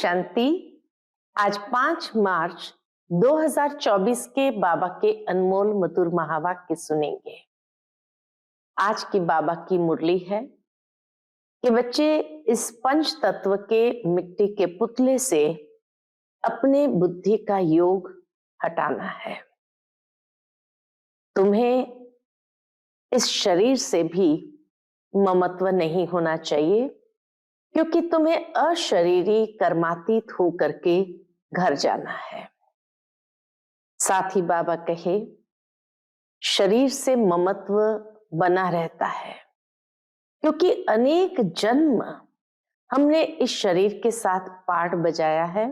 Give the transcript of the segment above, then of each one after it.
शांति। आज 5 मार्च 2024 के बाबा के अनमोल मधुर महावाक्य सुनेंगे। आज की बाबा की मुरली है कि बच्चे इस पंच तत्व के मिट्टी के पुतले से अपने बुद्धि का योग हटाना है। तुम्हें इस शरीर से भी ममत्व नहीं होना चाहिए, क्योंकि तुम्हें अशरीरी कर्मातीत होकर के घर जाना है। साथ ही बाबा कहे, शरीर से ममत्व बना रहता है, क्योंकि अनेक जन्म हमने इस शरीर के साथ पाठ बजाया है।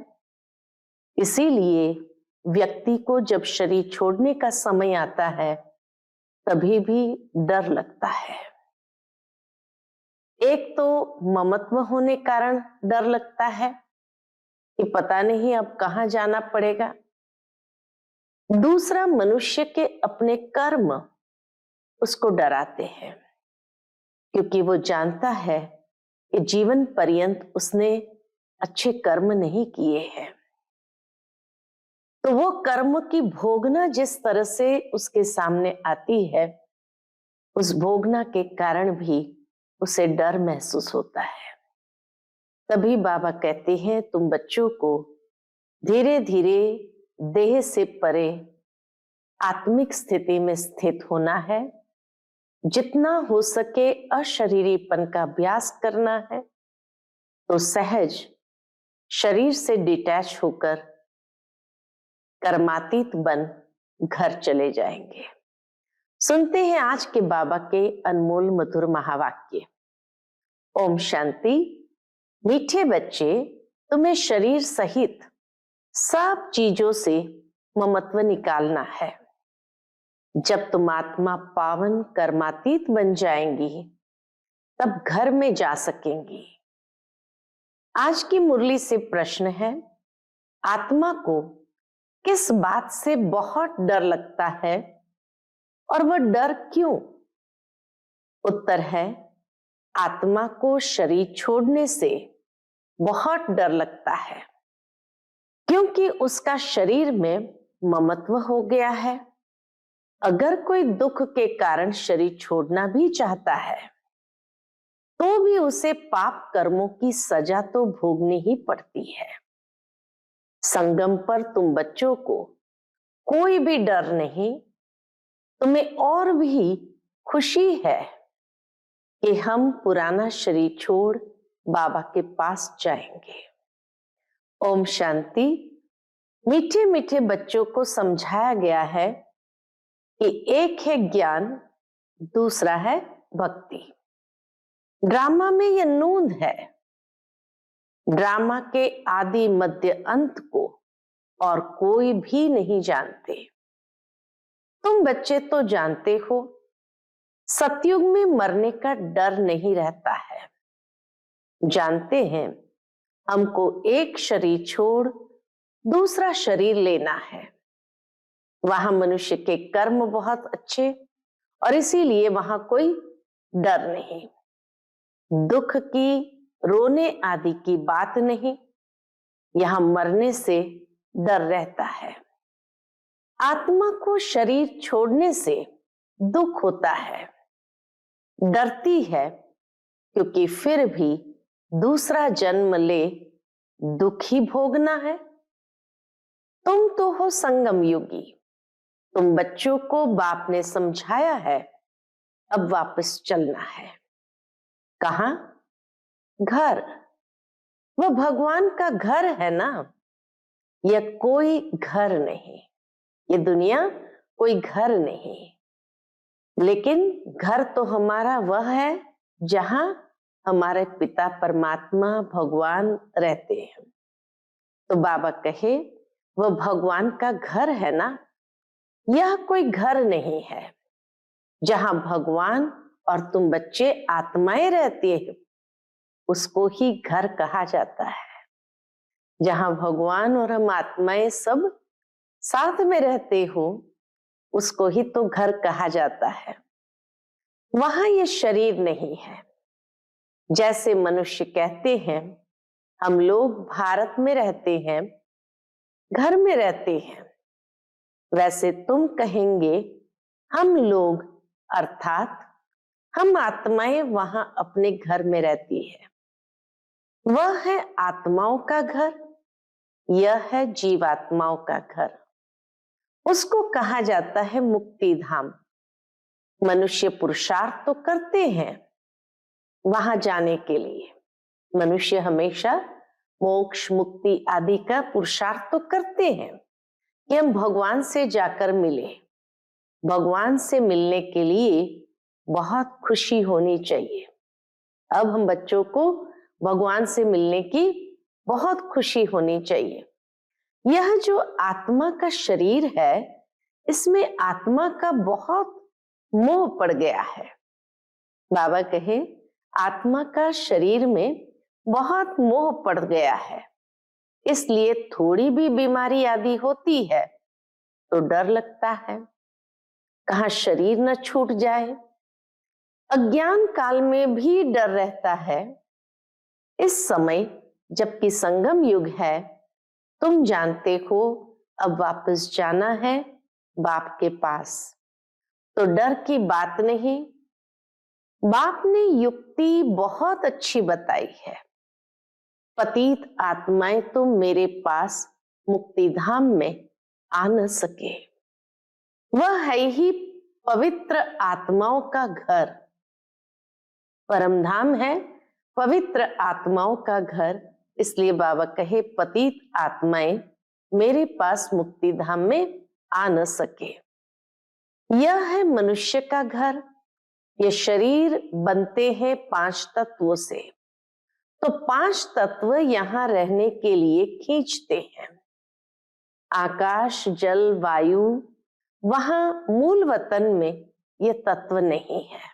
इसीलिए व्यक्ति को जब शरीर छोड़ने का समय आता है तभी भी डर लगता है। एक तो ममत्व होने कारण डर लगता है कि पता नहीं अब कहां जाना पड़ेगा। दूसरा, मनुष्य के अपने कर्म उसको डराते हैं, क्योंकि वो जानता है कि जीवन पर्यंत उसने अच्छे कर्म नहीं किए हैं। तो वो कर्म की भोगना जिस तरह से उसके सामने आती है, उस भोगना के कारण भी उसे डर महसूस होता है। तभी बाबा कहते हैं, तुम बच्चों को धीरे धीरे देह से परे आत्मिक स्थिति में स्थित होना है। जितना हो सके अशरीरीपन का अभ्यास करना है, तो सहज शरीर से डिटैच होकर कर्मातीत बन घर चले जाएंगे। सुनते हैं आज के बाबा के अनमोल मधुर महावाक्य। ओम शांति। मीठे बच्चे, तुम्हें शरीर सहित सब चीजों से ममत्व निकालना है। जब तुम आत्मा पावन कर्मातीत बन जाएंगी, तब घर में जा सकेंगी। आज की मुरली से प्रश्न है, आत्मा को किस बात से बहुत डर लगता है और वह डर क्यों? उत्तर है, आत्मा को शरीर छोड़ने से बहुत डर लगता है, क्योंकि उसका शरीर में ममत्व हो गया है। अगर कोई दुख के कारण शरीर छोड़ना भी चाहता है, तो भी उसे पाप कर्मों की सजा तो भोगनी ही पड़ती है। संगम पर तुम बच्चों को कोई भी डर नहीं, तुम्हें और भी खुशी है कि हम पुराना शरीर छोड़ बाबा के पास जाएंगे। ओम शांति। मीठे मीठे बच्चों को समझाया गया है कि एक है ज्ञान, दूसरा है भक्ति। ड्रामा में यह नूंद है। ड्रामा के आदि मध्य अंत को और कोई भी नहीं जानते। तुम बच्चे तो जानते हो, सतयुग में मरने का डर नहीं रहता है। जानते हैं हमको एक शरीर छोड़ दूसरा शरीर लेना है। वहां मनुष्य के कर्म बहुत अच्छे और इसीलिए वहां कोई डर नहीं, दुख की, रोने आदि की बात नहीं। यहां मरने से डर रहता है। आत्मा को शरीर छोड़ने से दुख होता है, डरती है, क्योंकि फिर भी दूसरा जन्म ले दुख ही भोगना है। तुम तो हो संगम योगी। तुम बच्चों को बाप ने समझाया है, अब वापस चलना है। कहां? घर। वह भगवान का घर है ना। यह कोई घर नहीं, ये दुनिया कोई घर नहीं। लेकिन घर तो हमारा वह है जहां हमारे पिता परमात्मा भगवान रहते हैं। तो बाबा कहे, वह भगवान का घर है ना। यह कोई घर नहीं है। जहां भगवान और तुम बच्चे आत्माएं रहती हैं, उसको ही घर कहा जाता है। जहां भगवान और हम आत्माएं सब साथ में रहते हो, उसको ही तो घर कहा जाता है। वहां ये शरीर नहीं है। जैसे मनुष्य कहते हैं, हम लोग भारत में रहते हैं, घर में रहते हैं। वैसे तुम कहेंगे हम लोग, अर्थात हम आत्माएं वहां अपने घर में रहती है। वह है आत्माओं का घर, यह है जीवात्माओं का घर। उसको कहा जाता है मुक्ति धाम। मनुष्य पुरुषार्थ तो करते हैं वहां जाने के लिए। मनुष्य हमेशा मोक्ष, मुक्ति आदि का पुरुषार्थ तो करते हैं कि हम भगवान से जाकर मिले। भगवान से मिलने के लिए बहुत खुशी होनी चाहिए। अब हम बच्चों को भगवान से मिलने की बहुत खुशी होनी चाहिए। यह जो आत्मा का शरीर है, इसमें आत्मा का बहुत मोह पड़ गया है। बाबा कहे आत्मा का शरीर में बहुत मोह पड़ गया है, इसलिए थोड़ी भी बीमारी आदि होती है तो डर लगता है, कहाँ शरीर न छूट जाए। अज्ञान काल में भी डर रहता है। इस समय जबकि संगम युग है, तुम जानते हो अब वापस जाना है बाप के पास, तो डर की बात नहीं। बाप ने युक्ति बहुत अच्छी बताई है। पतित आत्माएं तो मेरे पास मुक्ति धाम में आ न सके। वह है ही पवित्र आत्माओं का घर। परम धाम है पवित्र आत्माओं का घर, इसलिए बाबा कहे पतित आत्माएं मेरे पास मुक्ति धाम में आ न सके। यह है मनुष्य का घर। ये शरीर बनते हैं 5 तत्वों से, तो 5 तत्व यहां रहने के लिए खींचते हैं। आकाश, जल, वायु, वहां मूल वतन में ये तत्व नहीं है।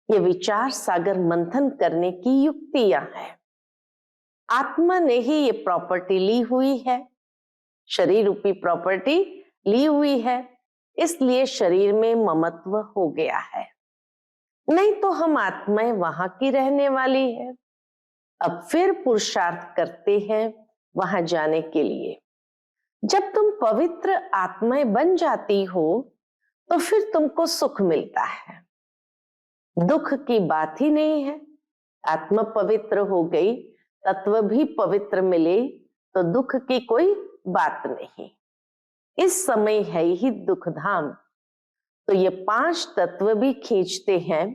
ये विचार सागर मंथन करने की युक्तियां हैं। आत्मा ने ही ये प्रॉपर्टी ली हुई है, शरीर रूपी प्रॉपर्टी ली हुई है, इसलिए शरीर में ममत्व हो गया है। नहीं तो हम आत्माएं वहां की रहने वाली है। अब फिर पुरुषार्थ करते हैं वहां जाने के लिए। जब तुम पवित्र आत्माएं बन जाती हो तो फिर तुमको सुख मिलता है, दुख की बात ही नहीं है। आत्मा पवित्र हो गई, तत्व भी पवित्र मिले, तो दुख की कोई बात नहीं। इस समय है ही दुख धाम। तो ये 5 तत्व भी खींचते हैं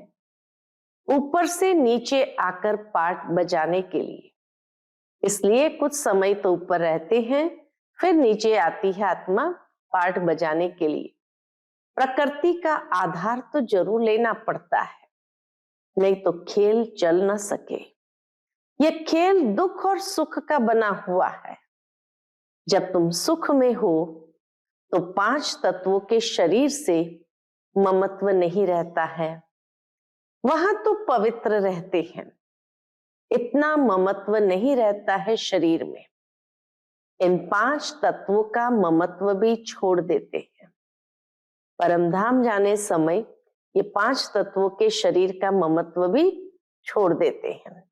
ऊपर से नीचे आकर पाठ बजाने के लिए। इसलिए कुछ समय तो ऊपर रहते हैं, फिर नीचे आती है आत्मा पाठ बजाने के लिए। प्रकृति का आधार तो जरूर लेना पड़ता है, नहीं तो खेल चल न सके। यह खेल दुख और सुख का बना हुआ है। जब तुम सुख में हो तो 5 तत्वों के शरीर से ममत्व नहीं रहता है, वहां तो पवित्र रहते हैं। इतना ममत्व नहीं रहता है शरीर में। इन 5 तत्वों का ममत्व भी छोड़ देते हैं। परमधाम जाने समय ये 5 तत्वों के शरीर का ममत्व भी छोड़ देते हैं।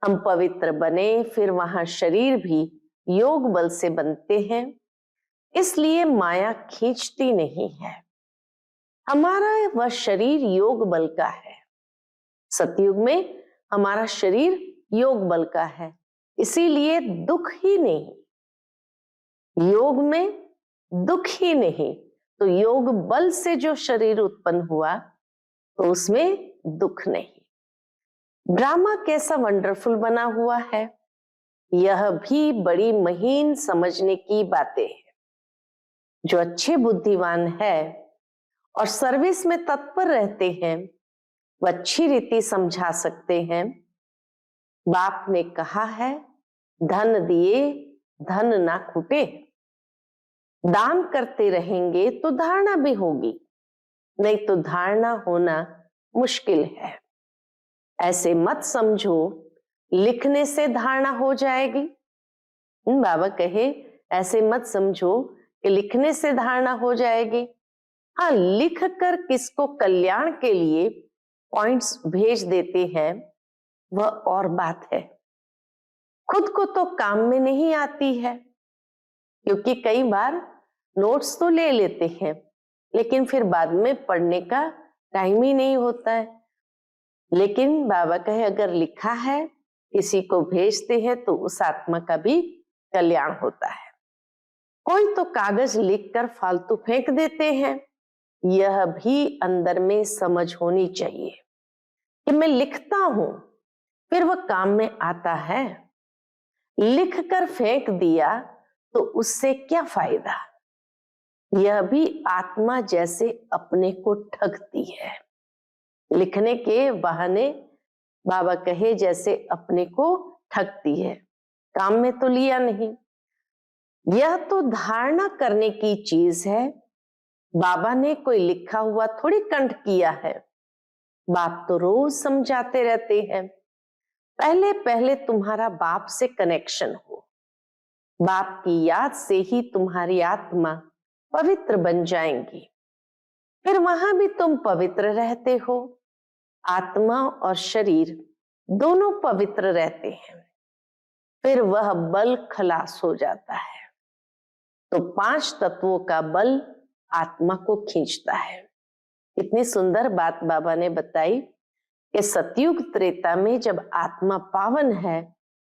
हम पवित्र बने, फिर वहां शरीर भी योग बल से बनते हैं, इसलिए माया खींचती नहीं है। हमारा वह शरीर योग बल का है। सतयुग में हमारा शरीर योग बल का है, इसीलिए दुख ही नहीं। योग में दुख ही नहीं, तो योग बल से जो शरीर उत्पन्न हुआ तो उसमें दुख नहीं। ड्रामा कैसा वंडरफुल बना हुआ है, यह भी बड़ी महीन समझने की बातें हैं। जो अच्छे बुद्धिमान है और सर्विस में तत्पर रहते हैं, वह अच्छी रीति समझा सकते हैं। बाप ने कहा है धन दिए धन ना खूटे। दान करते रहेंगे तो धारणा भी होगी, नहीं तो धारणा होना मुश्किल है। ऐसे मत समझो लिखने से धारणा हो जाएगी। बाबा कहे ऐसे मत समझो कि लिखने से धारणा हो जाएगी। हाँ, लिख कर किसको कल्याण के लिए पॉइंट्स भेज देते हैं वह और बात है। खुद को तो काम में नहीं आती है, क्योंकि कई बार नोट्स तो ले लेते हैं लेकिन फिर बाद में पढ़ने का टाइम ही नहीं होता है। लेकिन बाबा कहे अगर लिखा है, किसी को भेजते हैं तो उस आत्मा का भी कल्याण होता है। कोई तो कागज लिखकर फालतू फेंक देते हैं, यह भी अंदर में समझ होनी चाहिए कि मैं लिखता हूं, फिर वह काम में आता है। लिखकर फेंक दिया तो उससे क्या फायदा? यह भी आत्मा जैसे अपने को ठगती है। लिखने के बहाने बाबा कहे जैसे अपने को ठगती है, काम में तो लिया नहीं। यह तो धारणा करने की चीज है। बाबा ने कोई लिखा हुआ थोड़ी कंठ किया है। बाप तो रोज समझाते रहते हैं, पहले पहले तुम्हारा बाप से कनेक्शन हो, बाप की याद से ही तुम्हारी आत्मा पवित्र बन जाएंगी, फिर वहां भी तुम पवित्र रहते हो। आत्मा और शरीर दोनों पवित्र रहते हैं, फिर वह बल खलास हो जाता है। तो 5 तत्वों का बल आत्मा को खींचता है। इतनी सुंदर बात बाबा ने बताई कि सतयुग त्रेता में जब आत्मा पावन है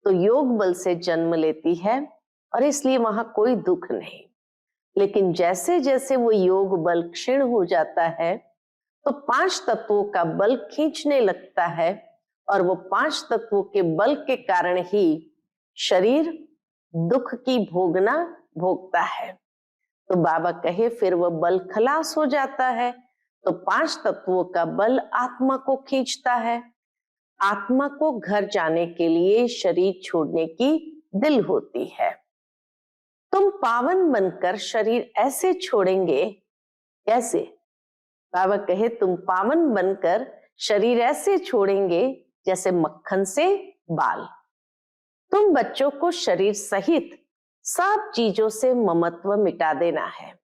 तो योग बल से जन्म लेती है और इसलिए वहां कोई दुख नहीं। लेकिन जैसे जैसे वो योग बल क्षीण हो जाता है तो 5 तत्वों का बल खींचने लगता है और वो 5 तत्वों के बल के कारण ही शरीर दुख की भोगना भोगता है। तो बाबा कहे फिर वह बल खलास हो जाता है तो 5 तत्वों का बल आत्मा को खींचता है। आत्मा को घर जाने के लिए शरीर छोड़ने की दिल होती है। तुम पावन बनकर शरीर ऐसे छोड़ेंगे, कैसे? बाबा कहे तुम पावन बनकर शरीर ऐसे छोड़ेंगे जैसे मक्खन से बाल। तुम बच्चों को शरीर सहित सब चीजों से ममत्व मिटा देना है।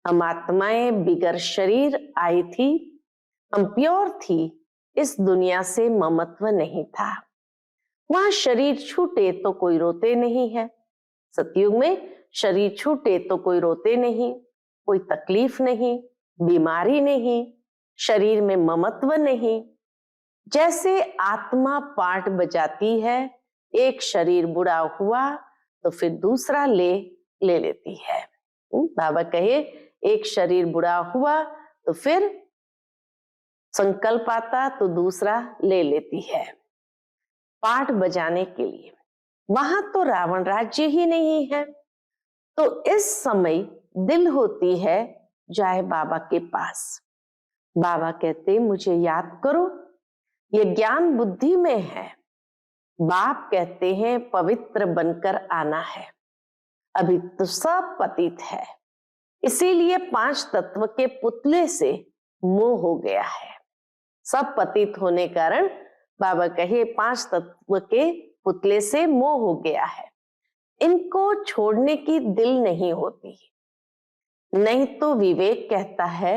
हम आत्माएं बिगर शरीर आई थी, हम प्योर थी, इस दुनिया से ममत्व नहीं था। वहां शरीर छूटे तो कोई रोते नहीं है। सतयुग में शरीर छूटे तो कोई रोते नहीं, कोई तकलीफ नहीं, बीमारी नहीं, शरीर में ममत्व नहीं। जैसे आत्मा पाठ बजाती है, एक शरीर बुरा हुआ तो फिर दूसरा ले लेती है। बाबा कहे एक शरीर बुरा हुआ तो फिर संकल्प आता तो दूसरा ले लेती है पाठ बजाने के लिए। वहां तो रावण राज्य ही नहीं है, तो इस समय दिल होती है जाए बाबा के पास। बाबा कहते मुझे याद करो, ये ज्ञान बुद्धि में है। बाप कहते हैं पवित्र बनकर आना है, अभी तो सब पतित है, इसीलिए 5 तत्व के पुतले से मोह हो गया है। सब पतित होने कारण बाबा कहे 5 तत्व के पुतले से मोह हो गया है। इनको छोड़ने की दिल नहीं होती, नहीं तो विवेक कहता है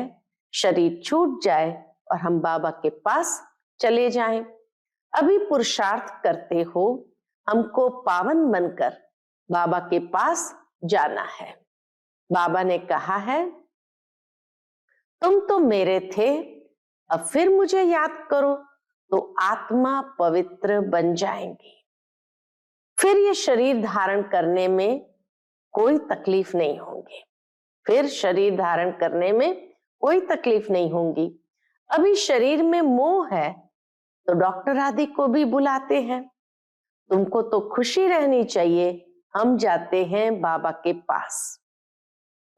शरीर छूट जाए और हम बाबा के पास चले जाएं। अभी पुरुषार्थ करते हो, हमको पावन बनकर बाबा के पास जाना है। बाबा ने कहा है तुम तो मेरे थे, अब फिर मुझे याद करो तो आत्मा पवित्र बन जाएंगी। फिर ये शरीर धारण करने में कोई तकलीफ नहीं होगी, फिर शरीर धारण करने में कोई तकलीफ नहीं होगी। अभी शरीर में मोह है तो डॉक्टर आदि को भी बुलाते हैं, तुमको तो खुशी रहनी चाहिए, हम जाते हैं बाबा के पास।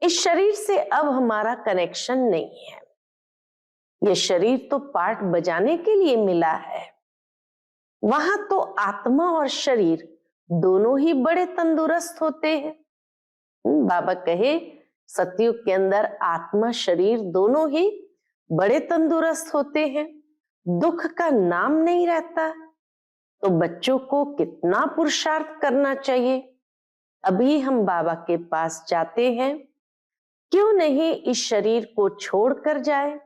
इस शरीर से अब हमारा कनेक्शन नहीं है, ये शरीर तो पाठ बजाने के लिए मिला है। वहां तो आत्मा और शरीर दोनों ही बड़े तंदुरुस्त होते हैं। बाबा कहे सतयुग के अंदर आत्मा शरीर दोनों ही बड़े तंदुरुस्त होते हैं, दुख का नाम नहीं रहता। तो बच्चों को कितना पुरुषार्थ करना चाहिए। अभी हम बाबा के पास जाते हैं, क्यों नहीं इस शरीर को छोड़कर जाए,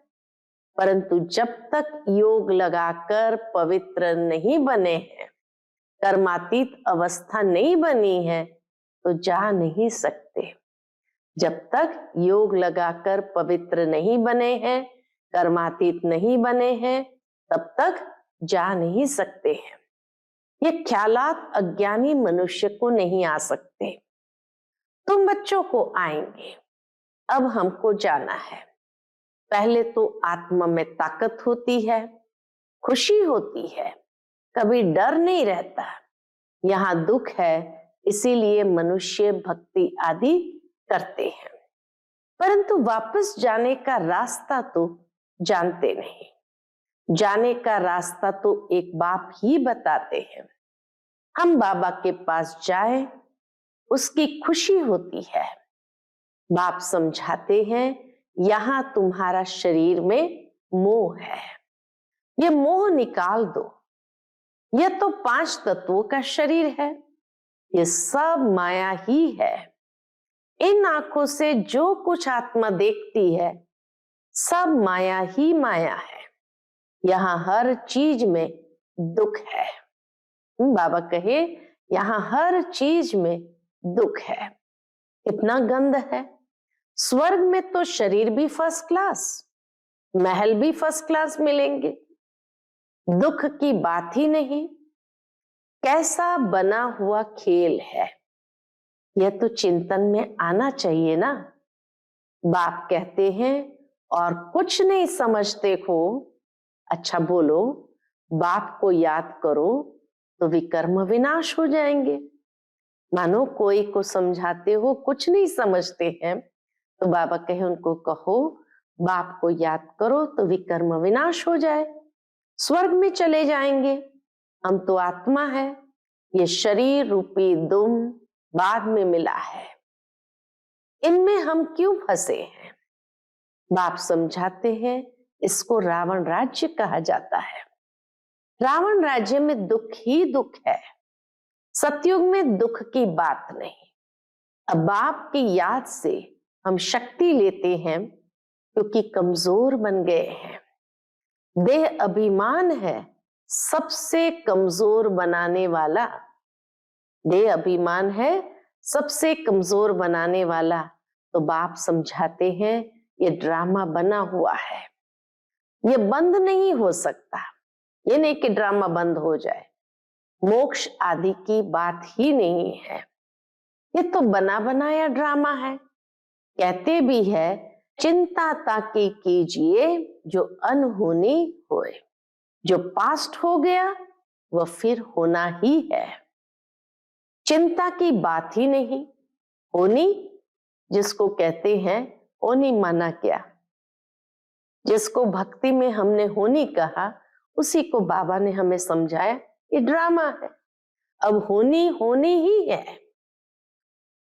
परंतु जब तक योग लगाकर पवित्र नहीं बने हैं कर्मातीत अवस्था नहीं बनी है तो जा नहीं सकते। जब तक योग लगाकर पवित्र नहीं बने हैं, कर्मातीत नहीं बने हैं, तब तक जा नहीं सकते हैं। ये ख्यालात अज्ञानी मनुष्य को नहीं आ सकते। तुम बच्चों को आएंगे। अब हमको जाना है। पहले तो आत्मा में ताकत होती है, खुशी होती है, कभी डर नहीं रहता। यहाँ दुख है, इसीलिए मनुष्य भक्ति आदि करते हैं, परंतु वापस जाने का रास्ता तो जानते नहीं। जाने का रास्ता तो एक बाप ही बताते हैं। हम बाबा के पास जाए, उसकी खुशी होती है। बाप समझाते हैं, यहां तुम्हारा शरीर में मोह है, ये मोह निकाल दो। यह तो 5 तत्वों का शरीर है, ये सब माया ही है। इन आंखों से जो कुछ आत्मा देखती है सब माया ही माया है। यहाँ हर चीज में दुख है। बाबा कहे यहाँ हर चीज में दुख है। कितना गंद है। स्वर्ग में तो शरीर भी फर्स्ट क्लास, महल भी फर्स्ट क्लास मिलेंगे, दुख की बात ही नहीं। कैसा बना हुआ खेल है, यह तो चिंतन में आना चाहिए ना। बाप कहते हैं और कुछ नहीं समझते हो, अच्छा बोलो, बाप को याद करो तो विकर्म विनाश हो जाएंगे। मानो कोई को समझाते हो, कुछ नहीं समझते हैं, तो बाबा कहे उनको कहो बाप को याद करो तो विकर्म विनाश हो जाए, स्वर्ग में चले जाएंगे। हम तो आत्मा है, ये शरीर रूपी दुम बाद में मिला है, इनमें हम क्यों फंसे हैं। बाप समझाते हैं, इसको रावण राज्य कहा जाता है। रावण राज्य में दुख ही दुख है, सतयुग में दुख की बात नहीं। अब बाप की याद से हम शक्ति लेते हैं, क्योंकि कमजोर बन गए हैं। देह अभिमान है सबसे कमजोर बनाने वाला, देह अभिमान है सबसे कमजोर बनाने वाला। तो बाप समझाते हैं, ये ड्रामा बना हुआ है, ये बंद नहीं हो सकता। ये नहीं कि ड्रामा बंद हो जाए, मोक्ष आदि की बात ही नहीं है, ये तो बना बनाया ड्रामा है। कहते भी है, चिंता ताकि कीजिए जो अनहोनी होए। जो पास्ट हो गया वह फिर होना ही है, चिंता की बात ही नहीं। होनी जिसको कहते हैं, होनी माना क्या, जिसको भक्ति में हमने होनी कहा, उसी को बाबा ने हमें समझाया ये ड्रामा है। अब होनी होनी ही है,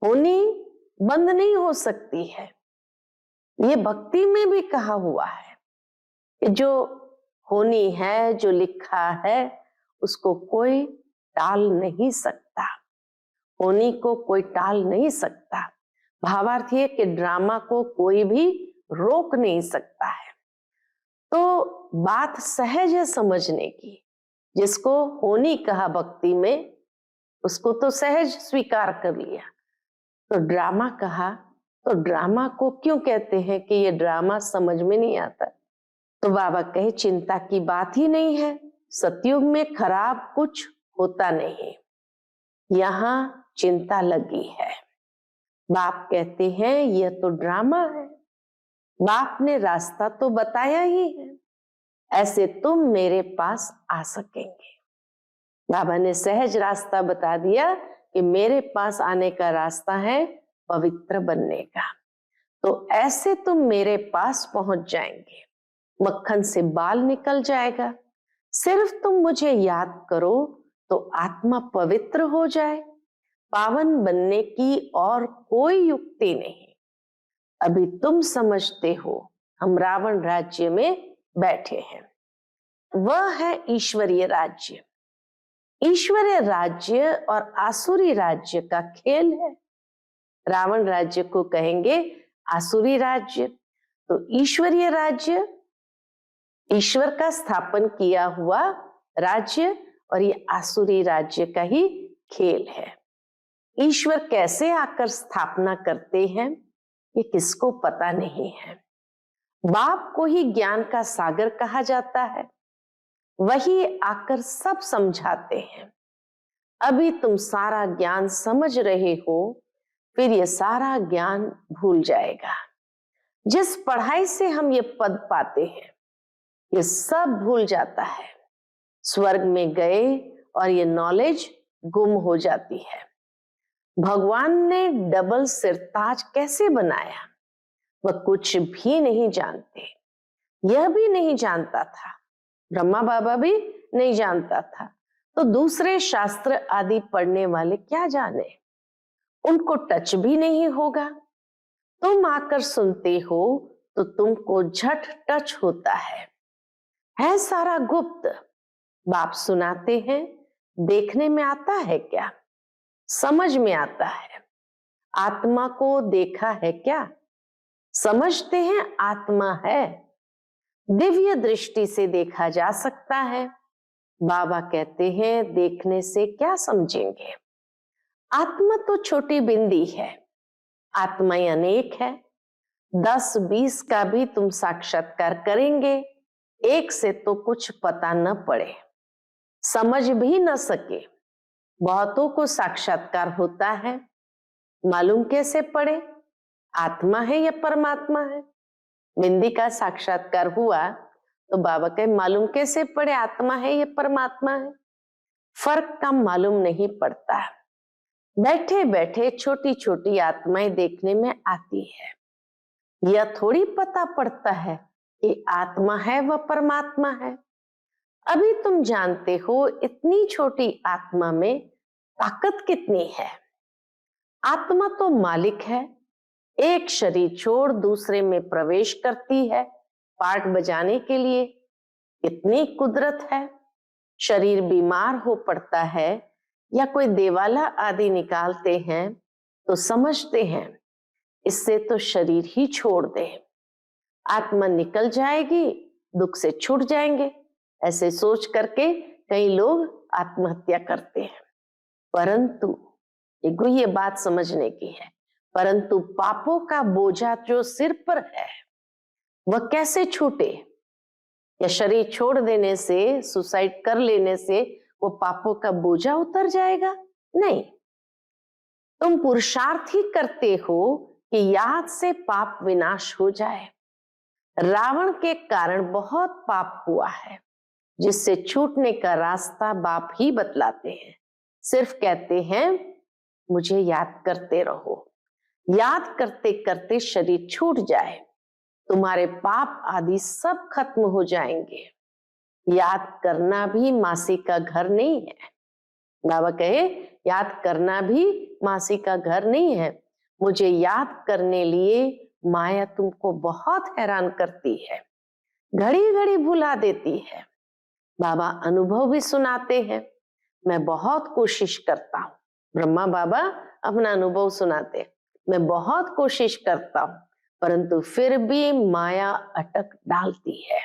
होनी बंद नहीं हो सकती है। ये भक्ति में भी कहा हुआ है कि जो होनी है, जो लिखा है, उसको कोई टाल नहीं सकता, होनी को कोई टाल नहीं सकता। भावार्थ ये कि ड्रामा को कोई भी रोक नहीं सकता है। तो बात सहज है समझने की। जिसको होनी कहा भक्ति में, उसको तो सहज स्वीकार कर लिया। तो ड्रामा कहा, तो ड्रामा को क्यों कहते हैं कि ये ड्रामा, समझ में नहीं आता। तो बाबा कहे चिंता की बात ही नहीं है, सतयुग में खराब कुछ होता नहीं, यहाँ चिंता लगी है। बाप कहते हैं यह तो ड्रामा है, बाप ने रास्ता तो बताया ही है, ऐसे तुम मेरे पास आ सकेंगे। बाबा ने सहज रास्ता बता दिया कि मेरे पास आने का रास्ता है पवित्र बनने का। तो ऐसे तुम मेरे पास पहुंच जाएंगे, मक्खन से बाल निकल जाएगा। सिर्फ तुम मुझे याद करो तो आत्मा पवित्र हो जाए। पावन बनने की और कोई युक्ति नहीं। अभी तुम समझते हो हम रावण राज्य में बैठे हैं, वह है ईश्वरीय राज्य। ईश्वरीय राज्य और आसुरी राज्य का खेल है। रावण राज्य को कहेंगे आसुरी राज्य, तो ईश्वरीय राज्य ईश्वर का स्थापन किया हुआ राज्य, और ये आसुरी राज्य का ही खेल है। ईश्वर कैसे आकर स्थापना करते हैं ये किसको पता नहीं है। बाप को ही ज्ञान का सागर कहा जाता है, वही आकर सब समझाते हैं। अभी तुम सारा ज्ञान समझ रहे हो, फिर ये सारा ज्ञान भूल जाएगा। जिस पढ़ाई से हम ये पद पाते हैं ये सब भूल जाता है। स्वर्ग में गए और ये नॉलेज गुम हो जाती है। भगवान ने डबल सिरताज कैसे बनाया वह कुछ भी नहीं जानते। यह भी नहीं जानता था, ब्रह्मा बाबा भी नहीं जानता था, तो दूसरे शास्त्र आदि पढ़ने वाले क्या जाने। उनको टच भी नहीं होगा। तुम आकर सुनते हो तो तुमको झट टच होता है सारा गुप्त। बाप सुनाते हैं, देखने में आता है क्या, समझ में आता है। आत्मा को देखा है क्या, समझते हैं आत्मा है। दिव्य दृष्टि से देखा जा सकता है। बाबा कहते हैं देखने से क्या समझेंगे। आत्मा तो छोटी बिंदी है, आत्माएं अनेक है। 10-20 का भी तुम साक्षात्कार करेंगे, एक से तो कुछ पता न पड़े, समझ भी न सके। बहुतों को साक्षात्कार होता है, मालूम कैसे पड़े आत्मा है या परमात्मा है। बिंदी का साक्षात्कार हुआ तो बाबा कहे मालूम कैसे पड़े आत्मा है या परमात्मा है। फर्क का मालूम नहीं पड़ता। बैठे बैठे छोटी छोटी आत्माएं देखने में आती है। यह थोड़ी पता पड़ता है कि आत्मा है व परमात्मा है। अभी तुम जानते हो इतनी छोटी आत्मा में ताकत कितनी है। आत्मा तो मालिक है, एक शरीर छोड़ दूसरे में प्रवेश करती है पार्ट बजाने के लिए। कितनी कुदरत है। शरीर बीमार हो पड़ता है या कोई देवाला आदि निकालते हैं तो समझते हैं इससे तो शरीर ही छोड़ दे, आत्मा निकल जाएगी, दुख से छूट जाएंगे। ऐसे सोच करके कई लोग आत्महत्या करते हैं। परंतु ये बात समझने की है, परंतु पापों का बोझा जो सिर पर है वह कैसे छूटे। या शरीर छोड़ देने से, सुसाइड कर लेने से वो पापों का बोझा उतर जाएगा? नहीं। तुम पुरुषार्थ ही करते हो कि याद से पाप विनाश हो जाए। रावण के कारण बहुत पाप हुआ है, जिससे छूटने का रास्ता बाप ही बतलाते हैं। सिर्फ कहते हैं मुझे याद करते रहो। याद करते करते शरीर छूट जाए, तुम्हारे पाप आदि सब खत्म हो जाएंगे। याद करना भी मासी का घर नहीं है। बाबा कहे याद करना भी मासी का घर नहीं है। मुझे याद करने लिए माया तुमको बहुत हैरान करती है, घड़ी घड़ी भुला देती है। बाबा अनुभव भी सुनाते हैं। मैं बहुत कोशिश करता हूँ, ब्रह्मा बाबा अपना अनुभव सुनाते, मैं बहुत कोशिश करता हूँ, परंतु फिर भी माया अटक डालती है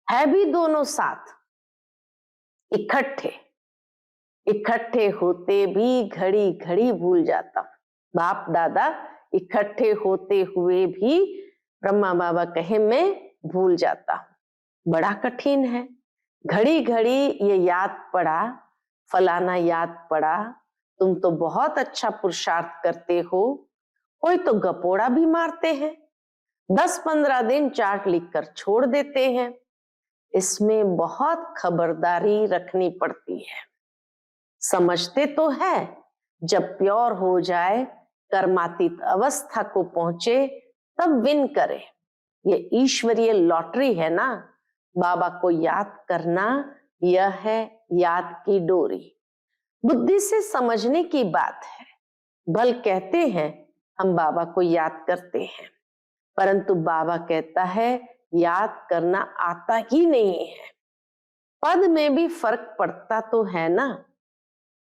भी दोनों साथ इकट्ठे। इकट्ठे होते भी घड़ी घड़ी भूल जाता हूं। बाप दादा इकट्ठे होते हुए भी ब्रह्मा बाबा कहे मैं भूल जाता हूं। बड़ा कठिन है। घड़ी घड़ी ये याद पड़ा, फलाना याद पड़ा, तुम तो बहुत अच्छा पुरुषार्थ करते हो। कोई तो गपोड़ा भी मारते हैं, 10-15 दिन चार्ट लिखकर छोड़ देते हैं। इसमें बहुत खबरदारी रखनी पड़ती है। समझते तो है, जब प्योर हो जाए, कर्मातीत अवस्था को पहुंचे, तब विन करे। ये ईश्वरीय लॉटरी है ना। बाबा को याद करना यह है याद की डोरी। बुद्धि से समझने की बात है। भल कहते हैं हम बाबा को याद करते हैं, परंतु बाबा कहता है याद करना आता ही नहीं है। पद में भी फर्क पड़ता तो है ना।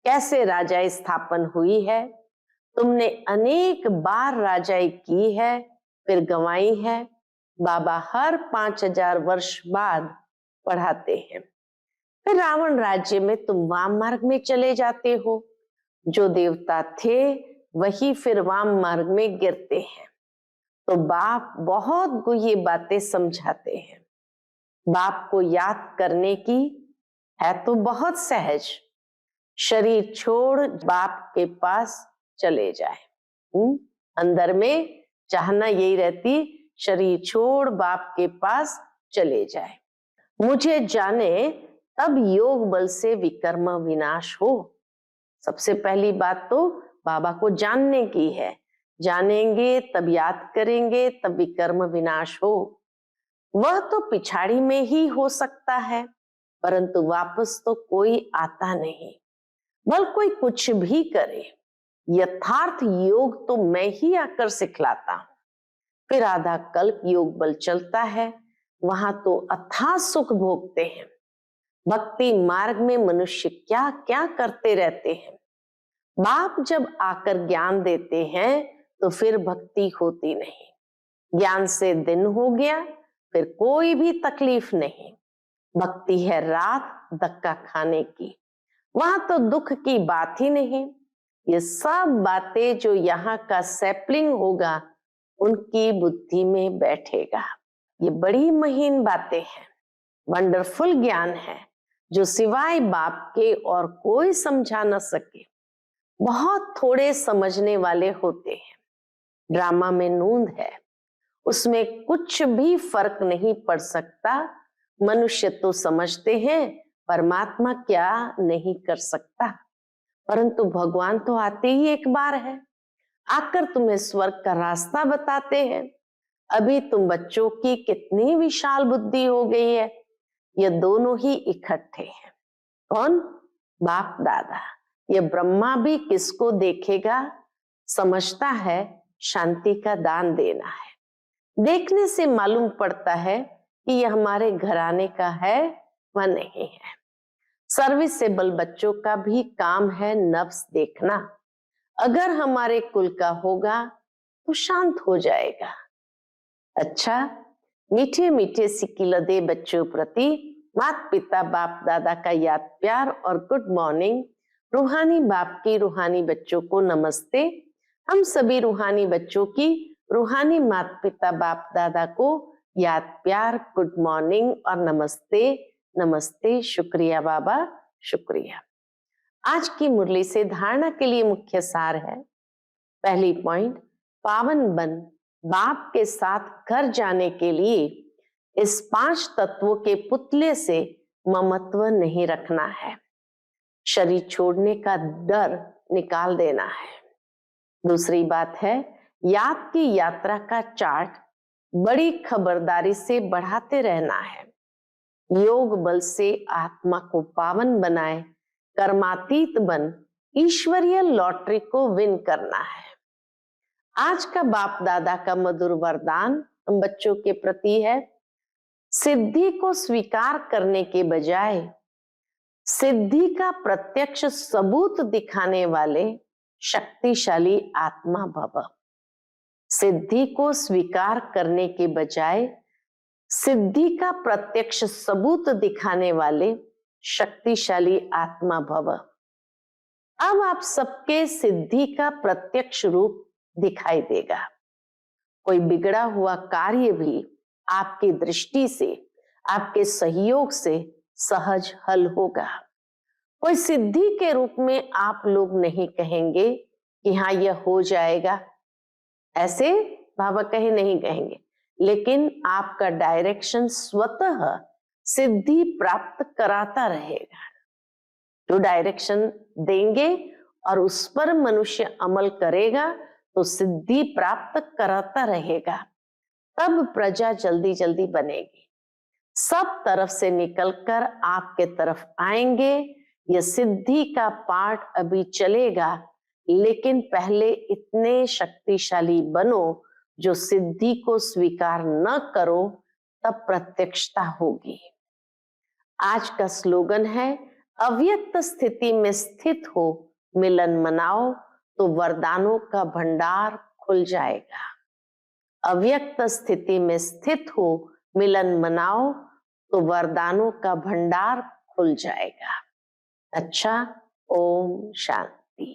कैसे राजाई स्थापन हुई है, तुमने अनेक बार राजाई की है, फिर गंवाई है। बाबा हर 5000 वर्ष बाद पढ़ाते हैं। फिर रावण राज्य में तुम वाम मार्ग में चले जाते हो। जो देवता थे वही फिर वाम मार्ग में गिरते हैं। तो बाप बहुत को ये बातें समझाते हैं। बाप को याद करने की है तो बहुत सहज, शरीर छोड़ बाप के पास चले जाए। अंदर में चाहना यही रहती, शरीर छोड़ बाप के पास चले जाए। मुझे जाने तब योग बल से विकर्म विनाश हो। सबसे पहली बात तो बाबा को जानने की है। जानेंगे तब याद करेंगे तब विकर्म विनाश हो। वह तो पिछाड़ी में ही हो सकता है, परंतु वापस तो कोई आता नहीं। बल कोई कुछ भी करे, यथार्थ योग तो मैं ही आकर सिखलाता हूं। फिर आधा कल्प योग बल चलता है, वहां तो अथाह सुख भोगते हैं। भक्ति मार्ग में मनुष्य क्या क्या करते रहते हैं। बाप जब आकर ज्ञान देते हैं तो फिर भक्ति होती नहीं। ज्ञान से दिन हो गया, फिर कोई भी तकलीफ नहीं। भक्ति है रात धक्का खाने की, वहां तो दुख की बात ही नहीं। ये सब बातें जो यहाँ का सैपलिंग होगा उनकी बुद्धि में बैठेगा। ये बड़ी महीन बातें हैं, वंडरफुल ज्ञान है जो सिवाय बाप के और कोई समझा न सके। बहुत थोड़े समझने वाले होते हैं। ड्रामा में नूंद है, उसमें कुछ भी फर्क नहीं पड़ सकता। मनुष्य तो समझते हैं परमात्मा क्या नहीं कर सकता, परंतु भगवान तो आते ही एक बार है, आकर तुम्हें स्वर्ग का रास्ता बताते हैं। अभी तुम बच्चों की कितनी विशाल बुद्धि हो गई है। ये दोनों ही इकट्ठे हैं। कौन? बाप दादा। ये ब्रह्मा भी किसको देखेगा? समझता है शांति का दान देना है। देखने से मालूम पड़ता है कि यह हमारे घराने का है, वह नहीं है। सर्विसेबल बच्चों का भी काम है नफ्स देखना। अगर हमारे कुल का होगा तो शांत हो जाएगा। अच्छा, मीठे मीठे सिकिलदे बच्चों प्रति माता पिता बाप दादा का याद प्यार और गुड मॉर्निंग। रूहानी बाप की रूहानी बच्चों को नमस्ते। हम सभी रूहानी बच्चों की रूहानी माता पिता बाप दादा को याद प्यार, गुड मॉर्निंग और नमस्ते। नमस्ते, शुक्रिया बाबा, शुक्रिया। आज की मुरली से धारणा के लिए मुख्य सार है। पहली पॉइंट, पावन बन बाप के साथ घर जाने के लिए इस 5 तत्वों के पुतले से ममत्व नहीं रखना है। शरीर छोड़ने का डर निकाल देना है। दूसरी बात है, याद की यात्रा का चार्ट बड़ी खबरदारी से बढ़ाते रहना है। योग बल से आत्मा को पावन बनाए, कर्मातीत बन ईश्वरीय लॉटरी को विन करना है। आज का बाप दादा का मधुर वरदान हम बच्चों के प्रति है, सिद्धि को स्वीकार करने के बजाय सिद्धि का प्रत्यक्ष सबूत दिखाने वाले शक्तिशाली आत्मा भव। सिद्धि को स्वीकार करने के बजाय सिद्धि का प्रत्यक्ष सबूत दिखाने वाले शक्तिशाली आत्मा भव। अब आप सबके सिद्धि का प्रत्यक्ष रूप दिखाई देगा। कोई बिगड़ा हुआ कार्य भी आपकी दृष्टि से, आपके सहयोग से सहज हल होगा। कोई सिद्धि के रूप में आप लोग नहीं कहेंगे कि हाँ यह हो जाएगा, ऐसे बाबा कहे नहीं कहेंगे, लेकिन आपका डायरेक्शन स्वतः सिद्धि प्राप्त कराता रहेगा। जो डायरेक्शन देंगे और उस पर मनुष्य अमल करेगा तो सिद्धि प्राप्त कराता रहेगा। तब प्रजा जल्दी जल्दी बनेगी, सब तरफ से निकलकर आपके तरफ आएंगे। यह सिद्धि का पाठ अभी चलेगा, लेकिन पहले इतने शक्तिशाली बनो जो सिद्धि को स्वीकार न करो, तब प्रत्यक्षता होगी। आज का स्लोगन है, अव्यक्त स्थिति में स्थित हो मिलन मनाओ तो वरदानों का भंडार खुल जाएगा। अव्यक्त स्थिति में स्थित हो मिलन मनाओ तो वरदानों का भंडार खुल खुल जाएगा। अच्छा, ओम शांति।